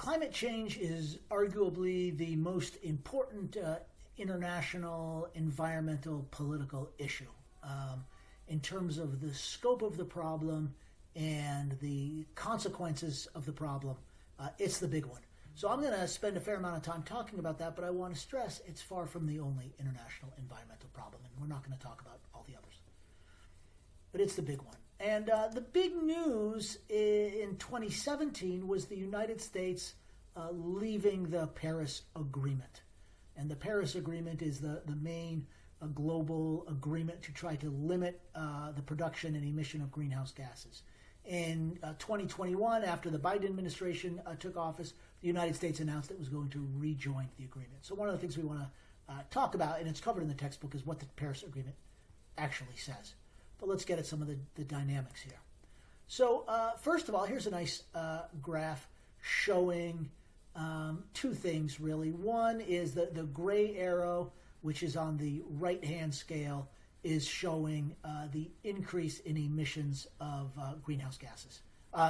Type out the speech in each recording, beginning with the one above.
Climate change is arguably the most important international environmental political issue in terms of the scope of the problem and the consequences of the problem. It's the big one. So I'm going to spend a fair amount of time talking about that, but I want to stress it's far from the only international environmental problem, and we're not going to talk about all the others. But it's the big one. And the big news in 2017 was the United States leaving the Paris Agreement. And the Paris Agreement is the main global agreement to try to limit the production and emission of greenhouse gases. In 2021, after the Biden administration took office, the United States announced it was going to rejoin the agreement. So one of the things we want to talk about, and it's covered in the textbook, is what the Paris Agreement actually says. But let's get at some of the dynamics here. So first of all, here's a nice graph showing two things, really. One is the gray arrow, which is on the right-hand scale, is showing the increase in emissions of greenhouse gases,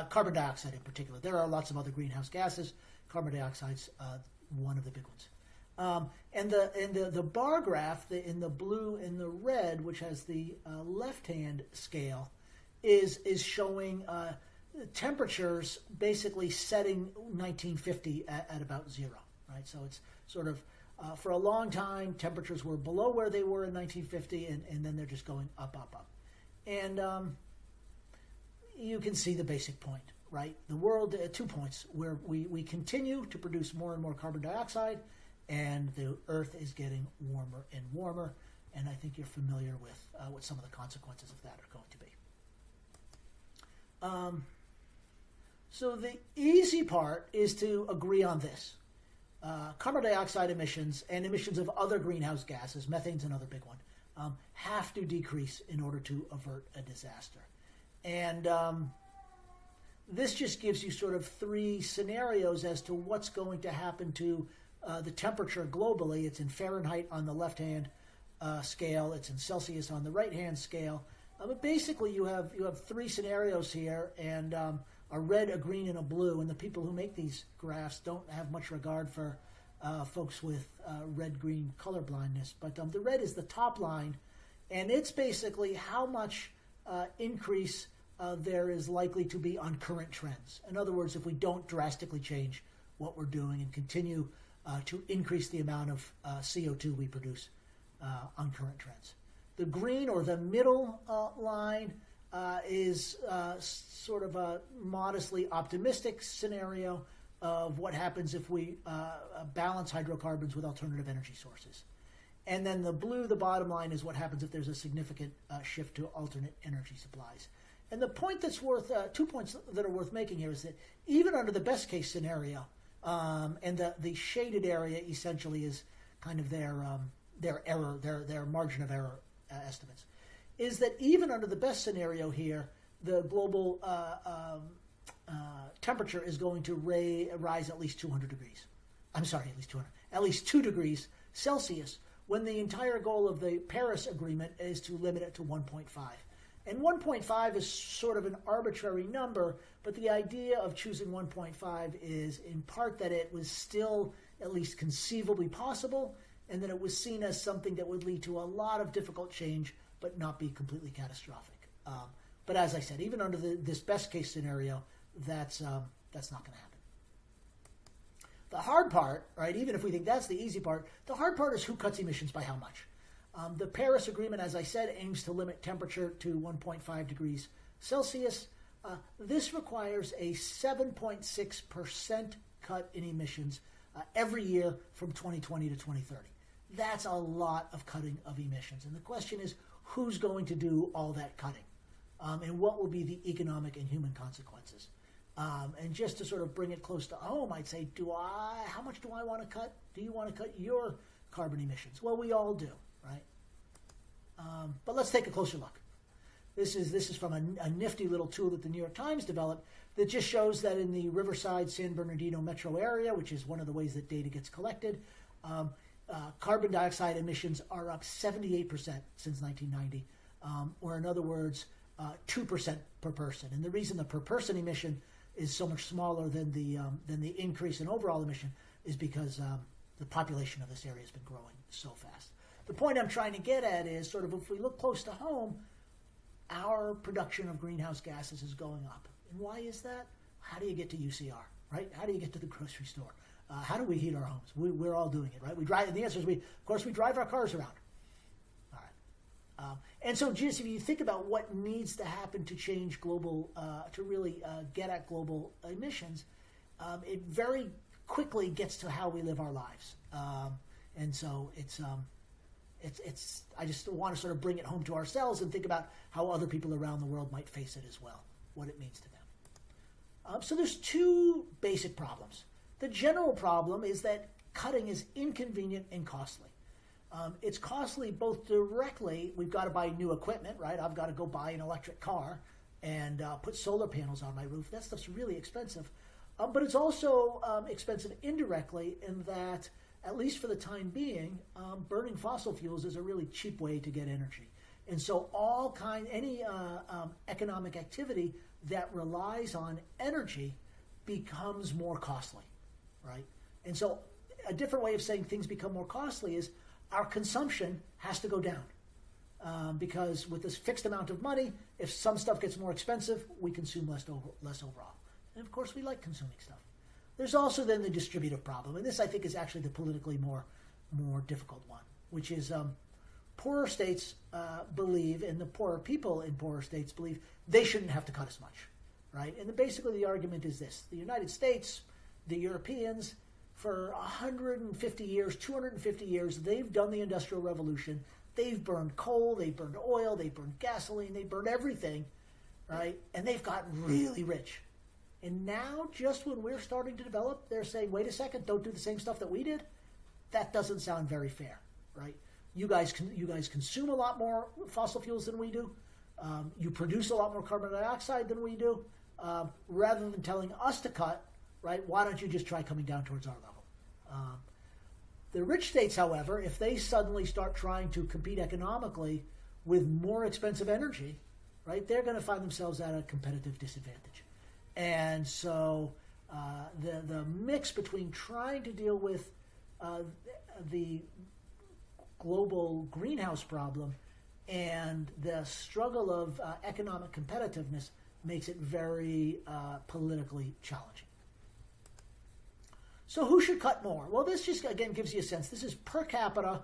carbon dioxide in particular. There are lots of other greenhouse gases. Carbon dioxide's one of the big ones. And the bar graph in the blue and the red, which has the left-hand scale, is showing temperatures basically setting 1950 at about zero, right? So it's sort of, for a long time, temperatures were below where they were in 1950, and then they're just going up, up, up. And you can see the basic point, right? The world, 2 points, where we continue to produce more and more carbon dioxide, and the Earth is getting warmer and warmer, and I think you're familiar with what some of the consequences of that are going to be. So the easy part is to agree on this. Carbon dioxide emissions and emissions of other greenhouse gases, methane's another big one, have to decrease in order to avert a disaster. And this just gives you sort of three scenarios as to what's going to happen to the temperature globally. It's in Fahrenheit on the left-hand scale. It's in Celsius on the right-hand scale. But basically, you have three scenarios here, and a red, a green, and a blue. And the people who make these graphs don't have much regard for folks with red-green color blindness. But the red is the top line, and it's basically how much increase there is likely to be on current trends. In other words, if we don't drastically change what we're doing and continue to increase the amount of CO2 we produce on current trends. The green, or the middle line, is sort of a modestly optimistic scenario of what happens if we balance hydrocarbons with alternative energy sources. And then the blue, the bottom line, is what happens if there's a significant shift to alternate energy supplies. And the point that's worth, 2 points that are worth making here is that even under the best case scenario, and the shaded area essentially is kind of their error, their margin of error estimates, is that even under the best scenario here, the global temperature is going to rise at least 200 degrees. I'm sorry, at least 2 degrees Celsius, when the entire goal of the Paris Agreement is to limit it to 1.5. And 1.5 is sort of an arbitrary number, but the idea of choosing 1.5 is in part that it was still at least conceivably possible, and that it was seen as something that would lead to a lot of difficult change, but not be completely catastrophic. But as I said, even under this best case scenario, that's not going to happen. The hard part, right, even if we think that's the easy part, the hard part is who cuts emissions by how much. The Paris Agreement, as I said, aims to limit temperature to 1.5 degrees Celsius. This requires a 7.6% cut in emissions every year from 2020 to 2030. That's a lot of cutting of emissions. And the question is, who's going to do all that cutting? And what will be the economic and human consequences? And just to sort of bring it close to home, I'd say, how much do I want to cut? Do you want to cut your carbon emissions? Well, we all do, right? But let's take a closer look. This is from a nifty little tool that the New York Times developed that just shows that in the Riverside, San Bernardino metro area, which is one of the ways that data gets collected, carbon dioxide emissions are up 78% since 1990, or in other words, 2% per person. And the reason the per person emission is so much smaller than the increase in overall emission is because the population of this area has been growing so fast. The point I'm trying to get at is sort of if we look close to home, our production of greenhouse gases is going up. And why is that? How do you get to UCR, right? How do you get to the grocery store? How do we heat our homes? We're all doing it, right? We drive. And the answer is we drive our cars around. All right. And so, just if you think about what needs to happen to change global, to really get at global emissions, it very quickly gets to how we live our lives. And so it's I just want to sort of bring it home to ourselves and think about how other people around the world might face it as well, what it means to them. So there's two basic problems. The general problem is that cutting is inconvenient and costly. It's costly both directly, we've got to buy new equipment, right? I've got to go buy an electric car and put solar panels on my roof. That stuff's really expensive. But it's also expensive indirectly in that, at least for the time being, burning fossil fuels is a really cheap way to get energy. And so any economic activity that relies on energy becomes more costly, right? And so a different way of saying things become more costly is our consumption has to go down. Because with this fixed amount of money, if some stuff gets more expensive, we consume less overall. And of course, we like consuming stuff. There's also then the distributive problem, and this I think is actually the politically more difficult one, which is poorer states believe, and the poorer people in poorer states believe they shouldn't have to cut as much, right? And basically the argument is this: the United States, the Europeans, for 150 years, 250 years, they've done the Industrial Revolution. They've burned coal, they've burned oil, they've burned gasoline, they've burned everything, right? And they've gotten really rich. And now, just when we're starting to develop, they're saying, wait a second, don't do the same stuff that we did? That doesn't sound very fair, right? You guys consume a lot more fossil fuels than we do. You produce a lot more carbon dioxide than we do. Rather than telling us to cut, right, why don't you just try coming down towards our level? The rich states, however, if they suddenly start trying to compete economically with more expensive energy, right, they're going to find themselves at a competitive disadvantage. And so the mix between trying to deal with the global greenhouse problem and the struggle of economic competitiveness makes it very politically challenging. So who should cut more? Well, this just, again, gives you a sense. This is per capita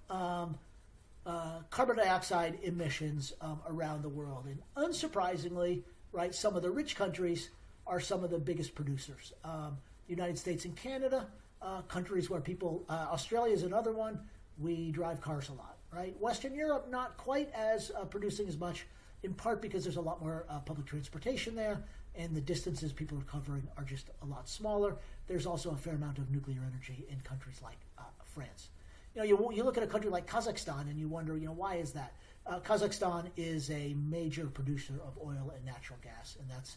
carbon dioxide emissions around the world. And unsurprisingly, right, some of the rich countries are some of the biggest producers. The United States and Canada, countries where people, Australia is another one, we drive cars a lot, right? Western Europe, not quite as producing as much, in part because there's a lot more public transportation there, and the distances people are covering are just a lot smaller. There's also a fair amount of nuclear energy in countries like France. You look at a country like Kazakhstan and you wonder, why is that? Kazakhstan is a major producer of oil and natural gas, and that's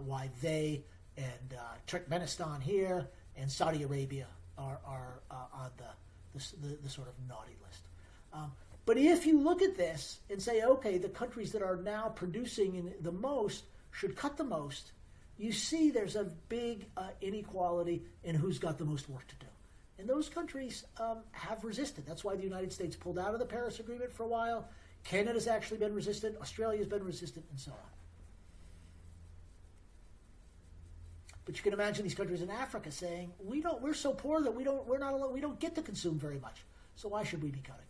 why they and Turkmenistan here and Saudi Arabia are on the sort of naughty list. But if you look at this and say, okay, the countries that are now producing the most should cut the most, you see there's a big inequality in who's got the most work to do. And those countries have resisted. That's why the United States pulled out of the Paris Agreement for a while. Canada's actually been resistant. Australia's been resistant, and so on. But you can imagine these countries in Africa saying, we're so poor that we don't get to consume very much. So why should we be cutting?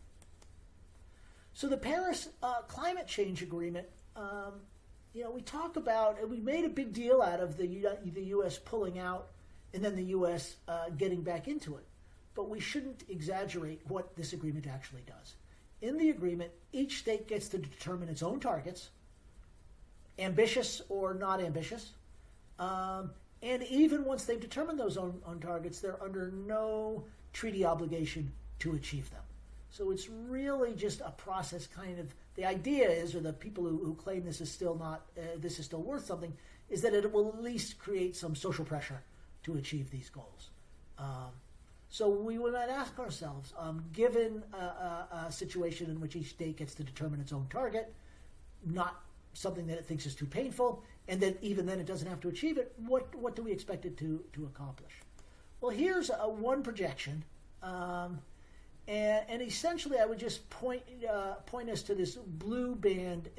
So the Paris Climate Change Agreement, we talk about, and we made a big deal out of the U.S. pulling out and then the U.S. Getting back into it. But we shouldn't exaggerate what this agreement actually does. In the agreement, each state gets to determine its own targets, ambitious or not ambitious. And even once they've determined those own targets, they're under no treaty obligation to achieve them. So it's really just a process kind of, the idea is, or the people who claim this is still worth something, is that it will at least create some social pressure to achieve these goals. So we would ask ourselves, given a situation in which each state gets to determine its own target, not something that it thinks is too painful, and then even then it doesn't have to achieve it, what do we expect it to accomplish? Well, here's one projection, and essentially I would just point us to this blue band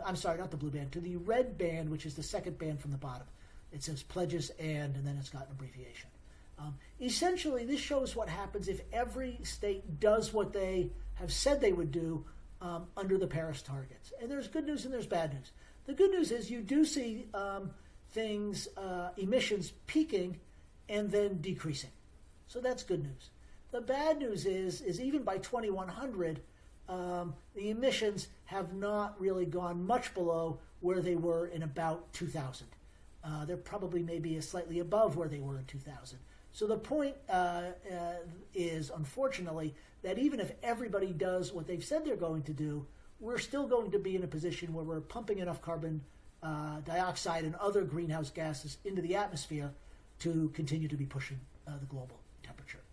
I'm sorry, not the blue band, to the red band, which is the second band from the bottom. It says pledges and then it's got an abbreviation. Essentially, this shows what happens if every state does what they have said they would do under the Paris targets. And there's good news and there's bad news. The good news is you do see emissions peaking and then decreasing. So that's good news. The bad news is even by 2100, the emissions have not really gone much below where they were in about 2000. They're probably maybe slightly above where they were in 2000. So the point is, unfortunately, that even if everybody does what they've said they're going to do, we're still going to be in a position where we're pumping enough carbon dioxide and other greenhouse gases into the atmosphere to continue to be pushing the global temperature.